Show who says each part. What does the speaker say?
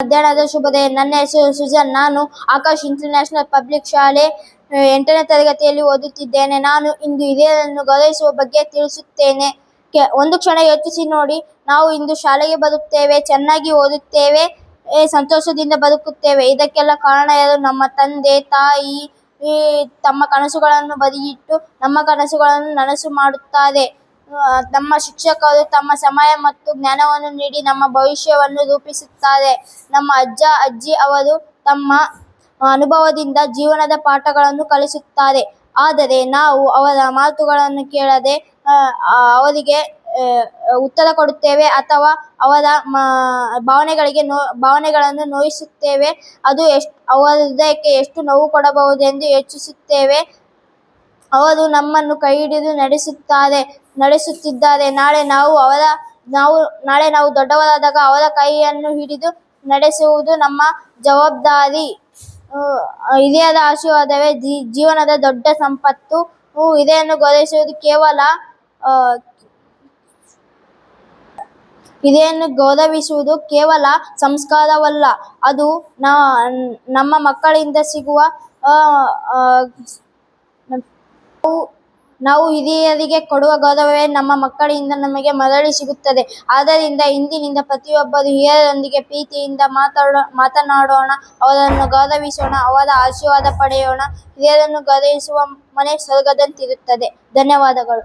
Speaker 1: ಮಧ್ಯಾಹ್ನದ ಶುಭೋದಯ. ನನ್ನ ಹೆಸರು ಸುಜನ್. ನಾನು ಆಕಾಶ್ ಇಂಟರ್ನ್ಯಾಷನಲ್ ಪಬ್ಲಿಕ್ ಶಾಲೆ 8ನೇ ತರಗತಿಯಲ್ಲಿ ಓದುತ್ತಿದ್ದೇನೆ. ನಾನು ಇಂದು ಹಿರಿಯರನ್ನು ಗೌರವಿಸುವ ಬಗ್ಗೆ ತಿಳಿಸುತ್ತೇನೆ. ಒಂದು ಕ್ಷಣ ಯೋಚಿಸಿ ನೋಡಿ. ನಾವು ಇಂದು ಶಾಲೆಗೆ ಬರುತ್ತೇವೆ, ಚೆನ್ನಾಗಿ ಓದುತ್ತೇವೆ, ಸಂತೋಷದಿಂದ ಬದುಕುತ್ತೇವೆ. ಇದಕ್ಕೆಲ್ಲ ಕಾರಣ ಯಾರು? ನಮ್ಮ ತಂದೆ ತಾಯಿ ತಮ್ಮ ಕನಸುಗಳನ್ನು ಬದಿಗಿಟ್ಟು ನಮ್ಮ ಕನಸುಗಳನ್ನು ನನಸು ಮಾಡುತ್ತಾರೆ. ನಮ್ಮ ಶಿಕ್ಷಕರು ತಮ್ಮ ಸಮಯ ಮತ್ತು ಜ್ಞಾನವನ್ನು ನೀಡಿ ನಮ್ಮ ಭವಿಷ್ಯವನ್ನು ರೂಪಿಸುತ್ತಾರೆ. ನಮ್ಮ ಅಜ್ಜ ಅಜ್ಜಿ ಅವರು ತಮ್ಮ ಅನುಭವದಿಂದ ಜೀವನದ ಪಾಠಗಳನ್ನು ಕಲಿಸುತ್ತಾರೆ. ಆದರೆ ನಾವು ಅವರ ಮಾತುಗಳನ್ನು ಕೇಳದೆ ಅವರಿಗೆ ಉತ್ತರ ಕೊಡುತ್ತೇವೆ ಅಥವಾ ಅವರ ಭಾವನೆಗಳನ್ನು ನೋಯಿಸುತ್ತೇವೆ. ಅದು ಅವರ ಹೃದಯಕ್ಕೆ ಎಷ್ಟು ನೋವು ಕೊಡಬಹುದೆಂದು ಯೋಚಿಸುತ್ತೇವೆ. ಅವರು ನಮ್ಮನ್ನು ಕೈ ಹಿಡಿದು ನಡೆಸುತ್ತಿದ್ದಾರೆ. ನಾಳೆ ನಾವು ದೊಡ್ಡವರಾದಾಗ ಅವರ ಕೈಯನ್ನು ಹಿಡಿದು ನಡೆಸುವುದು ನಮ್ಮ ಜವಾಬ್ದಾರಿ. ಹಿರಿಯರ ಆಶೀರ್ವಾದವೇ ಜೀವನದ ದೊಡ್ಡ ಸಂಪತ್ತು. ಹಿರಿಯರನ್ನು ಗೌರವಿಸುವುದು ಕೇವಲ ಸಂಸ್ಕಾರವಲ್ಲ, ಅದು ನಮ್ಮ ಮಕ್ಕಳಿಂದ ಸಿಗುವ ನಾವು ಹಿರಿಯರಿಗೆ ಕೊಡುವ ಗೌರವವೇ ನಮ್ಮ ಮಕ್ಕಳಿಂದ ನಮಗೆ ಮರಳಿ ಸಿಗುತ್ತದೆ. ಆದ್ದರಿಂದ ಇಂದಿನಿಂದ ಪ್ರತಿಯೊಬ್ಬರು ಹಿರಿಯರೊಂದಿಗೆ ಪ್ರೀತಿಯಿಂದ ಮಾತನಾಡೋಣ, ಅವರನ್ನು ಗೌರವಿಸೋಣ, ಅವರ ಆಶೀರ್ವಾದ ಪಡೆಯೋಣ. ಹಿರಿಯರನ್ನು ಗೌರವಿಸುವ ಮನೆ ಸ್ವರ್ಗದಂತಿರುತ್ತದೆ. ಧನ್ಯವಾದಗಳು.